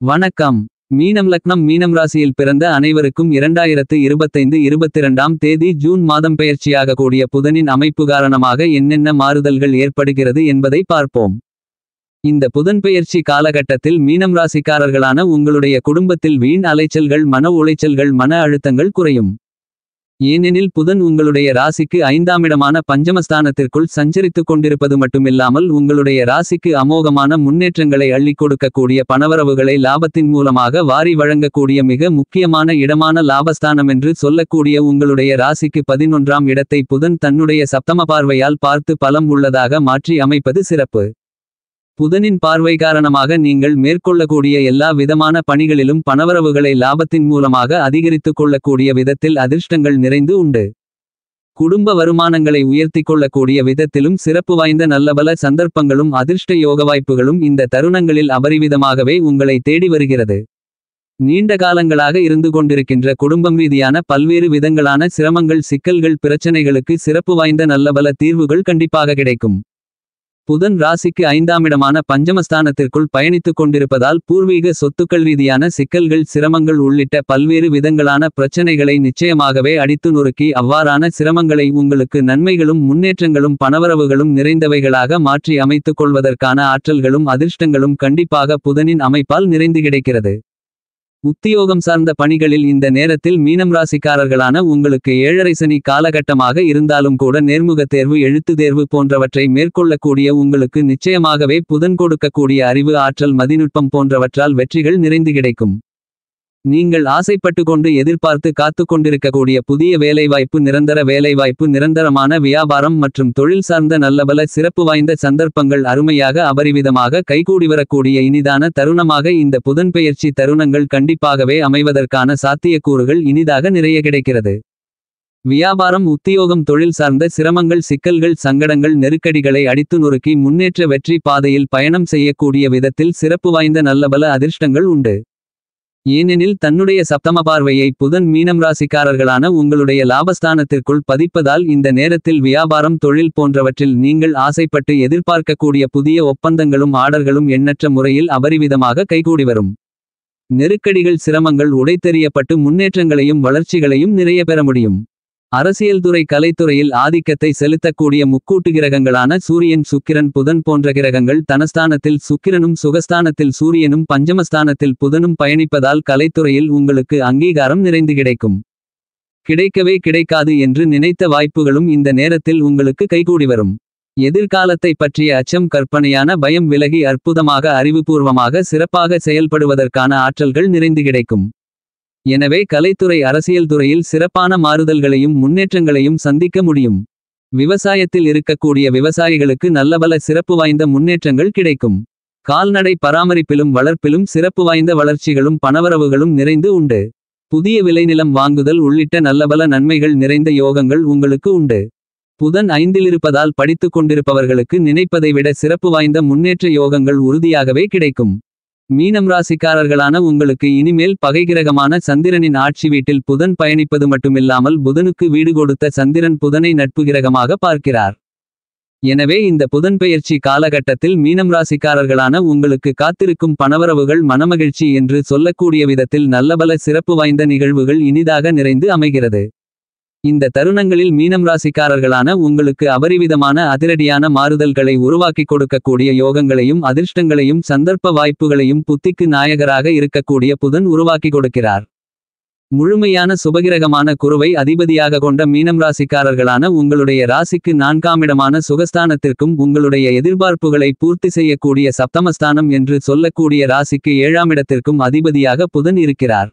வணக்கம். மீனம் லக்னம் மீனம் ராசியில் பிறந்த அனைவருக்கும் 2025-22ஆம் தேதி ஜூன் மாதம் பெயர்ச்சியாக கூடிய புதனின் அமைப்பு காரணமாக என்னென்ன மாறுதல்கள் ஏற்படுகிறது என்பதை பார்ப்போம். இந்த புதன் பெயர்ச்சி காலகட்டத்தில் மீனம் ராசிக்காரர்களான உங்களுடைய குடும்பத்தில் வீண் அலைச்சல்கள், மன உளைச்சல்கள், மன அழுத்தங்கள் குறையும். ஏனெனில் புதன் உங்களுடைய ராசிக்கு 5ஆம் இடமான பஞ்சமஸ்தானத்திற்குள் சஞ்சரித்துக் கொண்டிருப்பது மட்டுமில்லாமல் உங்களுடைய ராசிக்கு அமோகமான முன்னேற்றங்களை அள்ளிக் கொடுக்கக்கூடிய பணவரவுகளை லாபத்தின் மூலமாக வாரி வழங்கக்கூடிய மிக முக்கியமான இடமான லாபஸ்தானம் என்று சொல்லக்கூடிய உங்களுடைய ராசிக்கு 11ஆம் இடத்தை புதன் தன்னுடைய சப்தம பார்வையால் பார்த்து பலம் உள்ளதாக மாற்றி அமைப்பது சிறப்பு. புதனின் பார்வை காரணமாக நீங்கள் மேற்கொள்ளக்கூடிய எல்லா விதமான பணிகளிலும் பணவரவுகளை லாபத்தின் மூலமாக அதிகரித்துக் கொள்ளக்கூடிய விதத்தில் அதிர்ஷ்டங்கள் நிறைந்து உண்டு. குடும்ப வருமானங்களை உயர்த்திக் கொள்ளக்கூடிய விதத்திலும் சிறப்பு வாய்ந்த நல்லபல சந்தர்ப்பங்களும் அதிர்ஷ்ட யோகவாய்ப்புகளும் இந்த தருணங்களில் அபரிவிதமாகவே உங்களை தேடி வருகிறது. நீண்ட காலங்களாக இருந்து கொண்டிருக்கின்ற குடும்பம் ரீதியான பல்வேறு விதங்களான சிரமங்கள், சிக்கல்கள், பிரச்சனைகளுக்கு சிறப்பு வாய்ந்த நல்லபல தீர்வுகள் கண்டிப்பாக கிடைக்கும். புதன் ராசிக்கு 5ஆம் இடமான பஞ்சமஸ்தானத்திற்குள் பயணித்துக் கொண்டிருப்பதால் பூர்வீக சொத்துக்கள் ரீதியான சிக்கல்கள், சிரமங்கள் உள்ளிட்ட பல்வேறு விதங்களான பிரச்சனைகளை நிச்சயமாகவே அடித்து நொறுக்கி அவ்வாறான சிரமங்களை உங்களுக்கு நன்மைகளும் முன்னேற்றங்களும் பணவரவுகளும் நிறைந்தவைகளாக மாற்றி அமைத்துக் கொள்வதற்கான ஆற்றல்களும் அதிர்ஷ்டங்களும் கண்டிப்பாக புதனின் அமைப்பால் நிறைந்து கிடைக்கிறது. உத்தியோகம் சார்ந்த பணிகளில் இந்த நேரத்தில் மீனம் ராசிக்காரர்களான உங்களுக்கு 7.5 சனி காலகட்டமாக இருந்தாலும் கூட நேர்முக தேர்வு, எழுத்து தேர்வு போன்றவற்றை மேற்கொள்ளக்கூடிய உங்களுக்கு நிச்சயமாகவே புதன் கொடுக்கக்கூடிய அறிவு, ஆற்றல், மதிநுட்பம் போன்றவற்றால் வெற்றிகள் நிறைந்து கிடைக்கும். நீங்கள் ஆசைப்பட்டு கொண்டு எதிர்பார்த்து காத்து கொண்டிருக்கக்கூடிய புதிய வேலைவாய்ப்பு, நிரந்தர வேலைவாய்ப்பு, நிரந்தரமான வியாபாரம் மற்றும் தொழில் சார்ந்த நல்லபல சிறப்பு வாய்ந்த சந்தர்ப்பங்கள் அருமையாக அபரிவிதமாக கைகூடி வரக்கூடிய இனிதான தருணமாக இந்த புதன் பெயர்ச்சி தருணங்கள் கண்டிப்பாகவே அமைவதற்கான சாத்தியக்கூறுகள் இனிதாக நிறைய கிடைக்கிறது. வியாபாரம், உத்தியோகம், தொழில் சார்ந்த சிரமங்கள், சிக்கல்கள், சங்கடங்கள், நெருக்கடிகளை அடித்து நொறுக்கி முன்னேற்ற வெற்றி பாதையில் பயணம் செய்யக்கூடிய விதத்தில் சிறப்பு வாய்ந்த நல்லபல அதிர்ஷ்டங்கள் உண்டு. ஏனெனில் தன்னுடைய சப்தம பார்வையை புதன் மீனம் ராசிக்காரர்களான உங்களுடைய லாபஸ்தானத்திற்குள் பதிப்பதால் இந்த நேரத்தில் வியாபாரம், தொழில் போன்றவற்றில் நீங்கள் ஆசைப்பட்டு எதிர்பார்க்கக்கூடிய புதிய ஒப்பந்தங்களும் ஆர்டர்களும் எண்ணற்ற முறையில் அபரிவிதமாக கைகூடி வரும். நெருக்கடிகள், சிரமங்கள் உடைத்தெறியப்பட்டு முன்னேற்றங்களையும் வளர்ச்சிகளையும் நிறைய பெற முடியும். அரசியல் துறை, கலைத்துறையில் ஆதிக்கத்தை செலுத்தக்கூடிய முக்கூட்டு கிரகங்களான சூரியன், சுக்கிரன், புதன் போன்ற கிரகங்கள் தனஸ்தானத்தில் சுக்கிரனும் சுகஸ்தானத்தில் சூரியனும் பஞ்சமஸ்தானத்தில் புதனும் பயணிப்பதால் கலைத்துறையில் உங்களுக்கு அங்கீகாரம் நிறைந்து கிடைக்கும். கிடைக்கவே கிடைக்காது என்று நினைத்த வாய்ப்புகளும் இந்த நேரத்தில் உங்களுக்கு கைகூடி வரும். எதிர்காலத்தை பற்றிய அச்சம், கற்பனையான பயம் விலகி அற்புதமாக, அறிவுபூர்வமாக, சிறப்பாக செயல்படுவதற்கான ஆற்றல்கள் நிறைந்து கிடைக்கும். எனவே கலைத்துறை, அரசியல் துறையில் சிறப்பான மாறுதல்களையும் முன்னேற்றங்களையும் சந்திக்க முடியும். விவசாயத்தில் இருக்கக்கூடிய விவசாயிகளுக்கு நல்லபல சிறப்பு வாய்ந்த முன்னேற்றங்கள் கிடைக்கும். கால்நடை பராமரிப்பிலும் வளர்ப்பிலும் சிறப்பு வாய்ந்த வளர்ச்சிகளும் பணவரவுகளும் நிறைந்து உண்டு. புதிய விளைநிலம் வாங்குதல் உள்ளிட்ட நல்லபல நன்மைகள் நிறைந்த யோகங்கள் உங்களுக்கு உண்டு. புதன் 5இல் இருப்பதால் படித்துக் கொண்டிருப்பவர்களுக்கு நினைப்பதை விட சிறப்பு வாய்ந்த முன்னேற்ற யோகங்கள் உறுதியாகவே கிடைக்கும். மீனம் ராசிக்காரர்களான உங்களுக்கு இனிமேல் பகைகிரகமான சந்திரனின் ஆட்சி வீட்டில் புதன் பயணிப்பது மட்டுமில்லாமல் புதனுக்கு வீடு கொடுத்த சந்திரன் புதனை நட்பு கிரகமாக பார்க்கிறார். எனவே இந்த புதன் பெயர்ச்சி காலகட்டத்தில் மீனம் ராசிக்காரர்களான உங்களுக்கு காத்திருக்கும் பணவரவுகள் மனமகிழ்ச்சி என்று சொல்லக்கூடிய விதத்தில் நல்லபல சிறப்பு வாய்ந்த நிகழ்வுகள் இனிதாக நிறைந்து அமைகிறது. இந்த தருணங்களில் மீனம் ராசிக்காரர்களான உங்களுக்கு அபரிவிதமான அதிரடியான மாறுதல்களை உருவாக்கிக் கொடுக்கக்கூடிய யோகங்களையும் அதிர்ஷ்டங்களையும் சந்தர்ப்ப வாய்ப்புகளையும் புத்திக்கு நாயகராக இருக்கக்கூடிய புதன் உருவாக்கி கொடுக்கிறார். முழுமையான சுபகிரகமான குருவை அதிபதியாக கொண்ட மீனம் ராசிக்காரர்களான உங்களுடைய ராசிக்கு 4ஆம் இடமான சுகஸ்தானத்திற்கும் உங்களுடைய எதிர்பார்ப்புகளை பூர்த்தி செய்யக்கூடிய சப்தமஸ்தானம் என்று சொல்லக்கூடிய ராசிக்கு 7ஆம் இடத்திற்கும் அதிபதியாக புதன் இருக்கிறார்.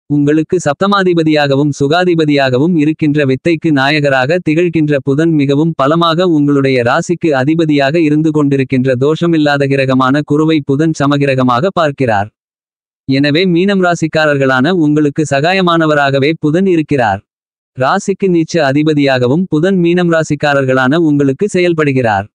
உங்களுக்கு சப்தமாதிபதியாகவும் சுகாதிபதியாகவும் இருக்கின்ற வித்தைக்கு நாயகராக திகழ்கின்ற புதன் மிகவும் பலமாக உங்களுடைய ராசிக்கு அதிபதியாக இருந்து கொண்டிருக்கின்ற தோஷமில்லாத கிரகமான குருவை புதன் சமகிரகமாக பார்க்கிறார். எனவே மீனம் ராசிக்காரர்களான உங்களுக்கு சகாயமானவராகவே புதன் இருக்கிறார். ராசிக்கு நீச்ச அதிபதியாகவும் புதன் மீனம் ராசிக்காரர்களான உங்களுக்கு செயல்படுகிறார்.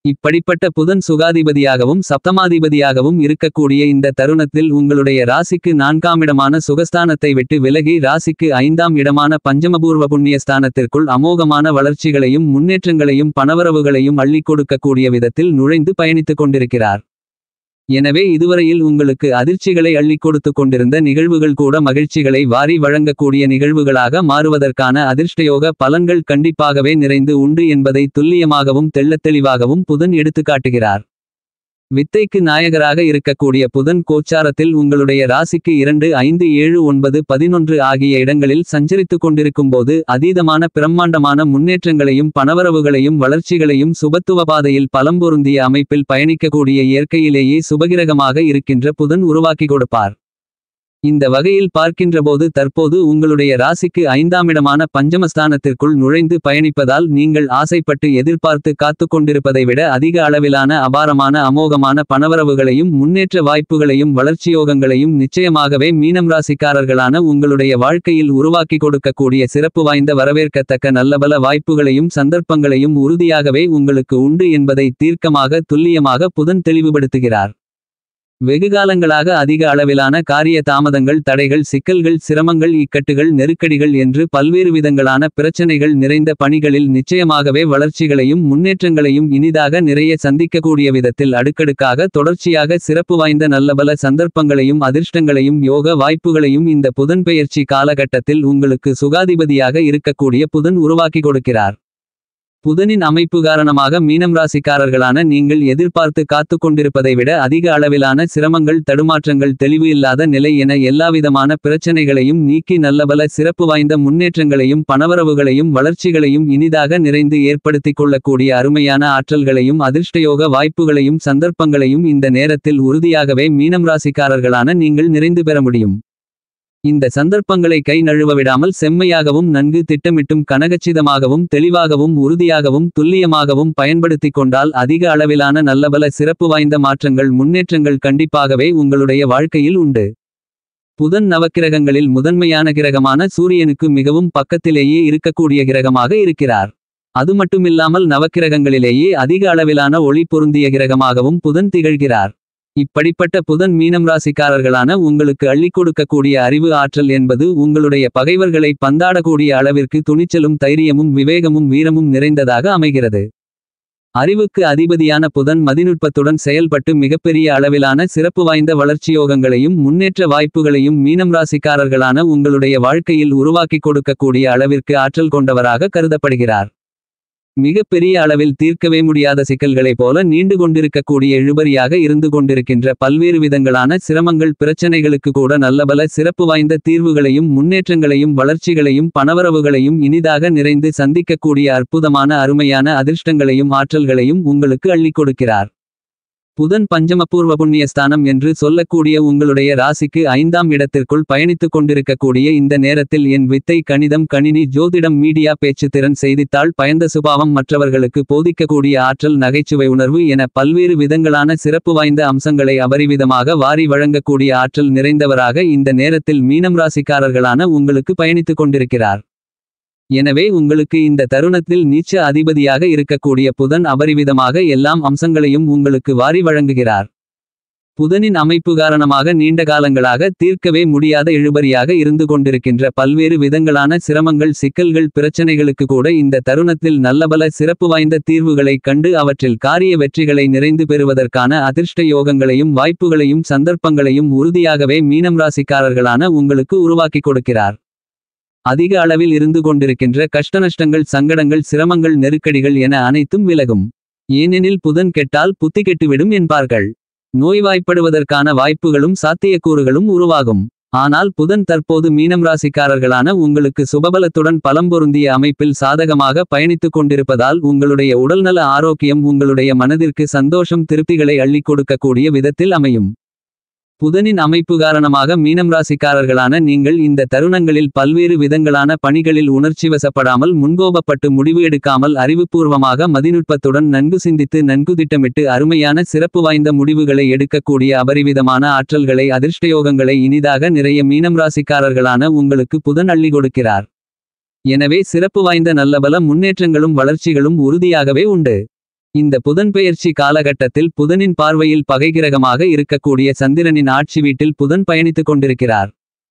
இப்படிப்பட்ட புதன் சுகாதிபதியாகவும் சப்தமாதிபதியாகவும் இருக்கக்கூடிய இந்த தருணத்தில் உங்களுடைய ராசிக்கு 4ஆம் இடமான சுகஸ்தானத்தை விட்டு விலகி ராசிக்கு 5ஆம் இடமான பஞ்சமபூர்வ புண்ணியஸ்தானத்திற்குள் அமோகமான வளர்ச்சிகளையும் முன்னேற்றங்களையும் பணவரவுகளையும் அள்ளிக் கொடுக்கக்கூடிய விதத்தில் நுழைந்து பயணித்துக் கொண்டிருக்கிறார். எனவே இதுவரையில் உங்களுக்கு அதிர்ச்சிகளை அள்ளிக் கொடுத்து கொண்டிருந்த நிகழ்வுகள் கூட மகிழ்ச்சிகளை வாரி வழங்கக்கூடிய நிகழ்வுகளாக மாறுவதற்கான அதிர்ஷ்டயோக பலன்கள் கண்டிப்பாகவே நிறைந்து உண்டு என்பதை துல்லியமாகவும் தெள்ளத்தெளிவாகவும் புதன் எடுத்துக்காட்டுகிறார். வித்தைக்கு நாயகராக இருக்கக்கூடிய புதன் கோச்சாரத்தில் உங்களுடைய ராசிக்கு 2, 5, 7, 9, 11 ஆகிய இடங்களில் சஞ்சரித்துக் கொண்டிருக்கும்போது அதீதமான பிரம்மாண்டமான முன்னேற்றங்களையும் பணவரவுகளையும் வளர்ச்சிகளையும் சுபத்துவ பாதையில் பலம்பொருந்திய அமைப்பில் பயணிக்கக்கூடிய இயற்கையிலேயே சுபகிரகமாக இருக்கின்ற புதன் உருவாக்கி கொடுப்பார். இந்த வகையில் பார்க்கின்றபோது தற்போது உங்களுடைய ராசிக்கு 5ஆம் இடமான பஞ்சமஸ்தானத்திற்குள் நுழைந்து பயணிப்பதால் நீங்கள் ஆசைப்பட்டு எதிர்பார்த்து காத்து கொண்டிருப்பதை விட அதிக அளவிலான அபாரமான அமோகமான பணவரவுகளையும் முன்னேற்ற வாய்ப்புகளையும் வளர்ச்சியோகங்களையும் நிச்சயமாகவே மீனம் ராசிக்காரர்களான உங்களுடைய வாழ்க்கையில் உருவாக்கி கொடுக்கக்கூடிய சிறப்பு வாய்ந்த வரவேற்கத்தக்க நல்லபல வாய்ப்புகளையும் சந்தர்ப்பங்களையும் உறுதியாகவே உங்களுக்கு உண்டு என்பதை தீர்க்கமாக துல்லியமாக புதன் தெளிவுபடுத்துகிறார். வெகுகாலங்களாக அதிக அளவிலான காரிய தாமதங்கள் தடைகள் சிக்கல்கள் சிரமங்கள் இக்கட்டுகள் நெருக்கடிகள் என்று பல்வேறு விதங்களான பிரச்சனைகள் நிறைந்த பணிகளில் நிச்சயமாகவே வளர்ச்சிகளையும் முன்னேற்றங்களையும் இனிதாக நிறைய சந்திக்கக்கூடிய விதத்தில் அடுக்கடுக்காக தொடர்ச்சியாக சிறப்பு வாய்ந்த நல்லபல சந்தர்ப்பங்களையும் அதிர்ஷ்டங்களையும் யோக வாய்ப்புகளையும் இந்த புதன்பெயர்ச்சி காலகட்டத்தில் உங்களுக்கு சுகாதிபதியாக இருக்கக்கூடிய புதன் உருவாக்கி கொடுக்கிறார். புதனின் அமைப்பு காரணமாக மீனம் ராசிக்காரர்களான நீங்கள் எதிர்பார்த்து காத்து கொண்டிருப்பதை விட அதிக அளவிலான சிரமங்கள் தடுமாற்றங்கள் தெளிவு இல்லாத நிலை என எல்லாவிதமான பிரச்சனைகளையும் நீக்கி நல்லபல சிறப்பு வாய்ந்த முன்னேற்றங்களையும் பணவரவுகளையும் வளர்ச்சிகளையும் இனிதாக நிறைந்து ஏற்படுத்திக் கொள்ளக்கூடிய அருமையான ஆற்றல்களையும் அதிர்ஷ்டயோக வாய்ப்புகளையும் சந்தர்ப்பங்களையும் இந்த நேரத்தில் உறுதியாகவே மீனம் ராசிக்காரர்களான நீங்கள் நிறைந்து பெற முடியும். இந்த சந்தர்ப்பங்களை கை நழுவ விடாமல் செம்மையாகவும் நன்கு திட்டமிட்டும் கனகச்சிதமாகவும் தெளிவாகவும் உறுதியாகவும் துல்லியமாகவும் பயன்படுத்திக் கொண்டால் அதிக அளவிலான நல்லபல சிறப்பு வாய்ந்த மாற்றங்கள் முன்னேற்றங்கள் கண்டிப்பாகவே உங்களுடைய வாழ்க்கையில் உண்டு. புதன் நவக்கிரகங்களில் முதன்மையான கிரகமான சூரியனுக்கு மிகவும் பக்கத்திலேயே இருக்கக்கூடிய கிரகமாக இருக்கிறார். அது மட்டுமில்லாமல் நவக்கிரகங்களிலேயே அதிக அளவிலான ஒளி பொருந்திய கிரகமாகவும் புதன் திகழ்கிறார். இப்படிப்பட்ட புதன் மீனம் ராசிக்காரர்களான உங்களுக்கு அள்ளிக் கொடுக்கக்கூடிய அறிவு ஆற்றல் என்பது உங்களுடைய பகைவர்களை பந்தாடக்கூடிய அளவிற்கு துணிச்சலும் தைரியமும் விவேகமும் வீரமும் நிறைந்ததாக அமைகிறது. அறிவுக்கு அதிபதியான புதன் மதிநுட்பத்துடன் செயல்பட்டு மிகப்பெரிய அளவிலான சிறப்பு வாய்ந்த வளர்ச்சியோகங்களையும் முன்னேற்ற வாய்ப்புகளையும் மீனம் ராசிக்காரர்களான உங்களுடைய வாழ்க்கையில் உருவாக்கிக் கொடுக்கக்கூடிய அளவிற்கு ஆற்றல் கொண்டவராக கருதப்படுகிறார். மிகப்பெரிய அளவில் தீர்க்கவே முடியாத சிக்கல்களைப் போல நீண்டு கொண்டிருக்கக்கூடிய இழுபறியாக இருந்து கொண்டிருக்கின்ற பல்வேறு விதங்களான சிரமங்கள் பிரச்சனைகளுக்கு கூட நல்லபல சிறப்பு வாய்ந்த தீர்வுகளையும் முன்னேற்றங்களையும் வளர்ச்சிகளையும் பணவரவுகளையும் இனிதாக நிறைந்து சந்திக்கக்கூடிய அற்புதமான அருமையான அதிர்ஷ்டங்களையும் ஆற்றல்களையும் உங்களுக்கு அள்ளிக் கொடுக்கிறார். புதன் பஞ்சமபூர்வ புண்ணியஸ்தானம் என்று சொல்லக்கூடிய உங்களுடைய ராசிக்கு 5ஆம் இடத்திற்குள் பயணித்துக் கொண்டிருக்கக்கூடிய இந்த நேரத்தில் என் வித்தை கணிதம் கணினி ஜோதிடம் மீடியா பேச்சுத்திறன் செய்தித்தாள் பயந்த சுபாவம் மற்றவர்களுக்கு போதிக்கக்கூடிய ஆற்றல் நகைச்சுவை உணர்வு என பல்வேறு விதங்களான சிறப்பு வாய்ந்த அம்சங்களை அபரிவிதமாக வாரி வழங்கக்கூடிய ஆற்றல் நிறைந்தவராக இந்த நேரத்தில் மீனம் ராசிக்காரர்களான உங்களுக்கு பயணித்துக் கொண்டிருக்கிறார். எனவே உங்களுக்கு இந்த தருணத்தில் நீச்ச அதிபதியாக இருக்கக்கூடிய புதன் அபரிவிதமாக எல்லாம் அம்சங்களையும் உங்களுக்கு வாரி வழங்குகிறார். புதனின் அமைப்பு காரணமாக நீண்ட காலங்களாக தீர்க்கவே முடியாத இழுபறியாக இருந்து கொண்டிருக்கின்ற பல்வேறு விதங்களான சிரமங்கள் சிக்கல்கள் பிரச்சனைகளுக்கு கூட இந்த தருணத்தில் நல்லபல சிறப்பு வாய்ந்த தீர்வுகளை கண்டு அவற்றில் காரிய வெற்றிகளை நிறைந்து பெறுவதற்கான அதிர்ஷ்ட யோகங்களையும் வாய்ப்புகளையும் சந்தர்ப்பங்களையும் உறுதியாகவே மீனம் ராசிக்காரர்களான உங்களுக்கு உருவாக்கி கொடுக்கிறார். அதிக அளவில் இருந்து கொண்டிருக்கின்ற கஷ்டநஷ்டங்கள் சங்கடங்கள் சிரமங்கள் நெருக்கடிகள் என அனைத்தும் விலகும். ஏனெனில் புதன் கெட்டால் புத்தி கெட்டுவிடும் என்பார்கள். நோய்வாய்ப்படுவதற்கான வாய்ப்புகளும் சாத்தியக்கூறுகளும் உருவாகும். ஆனால் புதன் தற்போது மீனம் ராசிக்காரர்களான உங்களுக்கு சுபபலத்துடன் பலம்பொருந்திய அமைப்பில் சாதகமாக பயணித்துக் கொண்டிருப்பதால் உங்களுடைய உடல்நல ஆரோக்கியம் உங்களுடைய மனதிற்கு சந்தோஷம் திருப்திகளை அள்ளிக் கொடுக்கக்கூடிய விதத்தில் அமையும். புதனின் அமைப்பு காரணமாக மீனம் ராசிக்காரர்களான நீங்கள் இந்த தருணங்களில் பல்வேறு விதங்களான பணிகளில் உணர்ச்சிவசப்படாமல் முன்கோபப்பட்டு முடிவு எடுக்காமல் அறிவுபூர்வமாக மதிநுட்பத்துடன் நன்கு சிந்தித்து நன்கு திட்டமிட்டு அருமையான சிறப்பு வாய்ந்த முடிவுகளை எடுக்கக்கூடிய அபரிவிதமான ஆற்றல்களை அதிர்ஷ்டயோகங்களை இனிதாக நிறைய மீனம் ராசிக்காரர்களான உங்களுக்கு புதன் அள்ளி கொடுக்கிறார். எனவே சிறப்பு வாய்ந்த நல்லபல முன்னேற்றங்களும் வளர்ச்சிகளும் உறுதியாகவே உண்டு. இந்த புதன்பெயர்ச்சி காலகட்டத்தில் புதனின் பார்வையில் பகைகிரகமாக இருக்கக்கூடிய சந்திரனின் ஆட்சி வீட்டில் புதன் பயணித்துக் கொண்டிருக்கிறார்.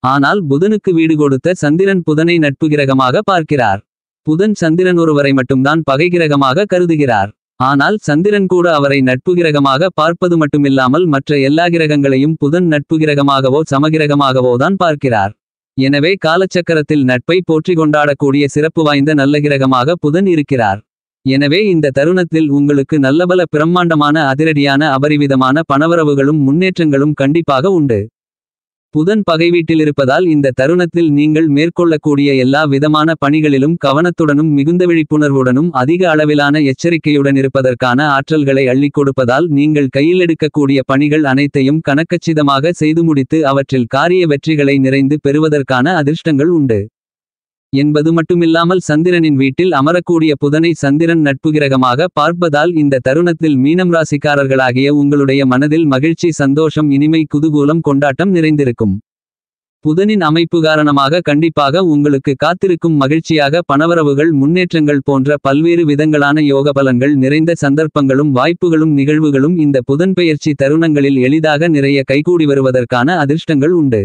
ஆனால் புதனுக்கு வீடு கொடுத்த சந்திரன் புதனை நட்பு கிரகமாக பார்க்கிறார். புதன் சந்திரன் ஒருவரை மட்டும்தான் பகைகிரகமாக கருதுகிறார். ஆனால் சந்திரன் கூட அவரை நட்புகிரகமாக பார்ப்பது மட்டுமில்லாமல் மற்ற எல்லா கிரகங்களையும் புதன் நட்புகிரகமாகவோ சமகிரகமாகவோ தான் பார்க்கிறார். எனவே காலச்சக்கரத்தில் நட்பை போற்றி கொண்டாடக்கூடிய சிறப்பு வாய்ந்த நல்ல கிரகமாக புதன் இருக்கிறார். எனவே இந்த தருணத்தில் உங்களுக்கு நல்லபல பிரம்மாண்டமான அதிரடியான அபரிவிதமான பணவரவுகளும் முன்னேற்றங்களும் கண்டிப்பாக உண்டு. புதன் பகை வீட்டிலிருப்பதால் இந்த தருணத்தில் நீங்கள் மேற்கொள்ளக்கூடிய எல்லா விதமான பணிகளிலும் கவனத்துடனும் மிகுந்த விழிப்புணர்வுடனும் அதிக அளவிலான எச்சரிக்கையுடன் இருப்பதற்கான ஆற்றல்களை அள்ளிக் கொடுப்பதால் நீங்கள் கையில் எடுக்கக்கூடிய பணிகள் அனைத்தையும் கணக்கச்சிதமாக செய்து முடித்து அவற்றில் காரிய வெற்றிகளை நிறைந்து பெறுவதற்கான அதிர்ஷ்டங்கள் உண்டு என்பது மட்டுமில்லாமல் சந்திரனின் வீட்டில் அமரக்கூடிய புதனை சந்திரன் நட்புகிரகமாக பார்ப்பதால் இந்த தருணத்தில் மீனம் ராசிக்காரர்களாகிய உங்களுடைய மனதில் மகிழ்ச்சி, சந்தோஷம், இனிமை, குதூகூலம், கொண்டாட்டம் நிறைந்திருக்கும். புதனின் அமைப்பு காரணமாக கண்டிப்பாக உங்களுக்கு காத்திருக்கும் மகிழ்ச்சியாக பணவரவுகள், முன்னேற்றங்கள் போன்ற பல்வேறு விதங்களான யோகபலன்கள் நிறைந்த சந்தர்ப்பங்களும் வாய்ப்புகளும் நிகழ்வுகளும் இந்த புதன்பெயர்ச்சி தருணங்களில் எளிதாக நிறைய கைகூடி வருவதற்கான அதிர்ஷ்டங்கள் உண்டு.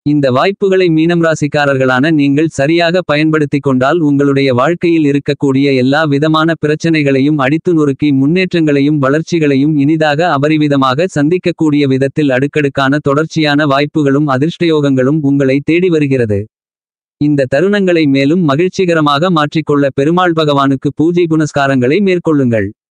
இந்த வாய்ப்புகளை மீனம் ராசிக்காரர்களான நீங்கள் சரியாக பயன்படுத்திக் கொண்டால் உங்களுடைய வாழ்க்கையில் இருக்கக்கூடிய எல்லா விதமான பிரச்சனைகளையும் அடித்து நொறுக்கி முன்னேற்றங்களையும் வளர்ச்சிகளையும் இனிதாக அபரிவிதமாக சந்திக்கக்கூடிய விதத்தில் அடுக்கடுக்கான தொடர்ச்சியான வாய்ப்புகளும் அதிர்ஷ்டயோகங்களும் உங்களை தேடி வருகிறது. இந்த தருணங்களை மேலும் மகிழ்ச்சிகரமாக மாற்றிக்கொள்ள பெருமாள் பகவானுக்கு பூஜை புனஸ்காரங்களை மேற்கொள்ளுங்கள்.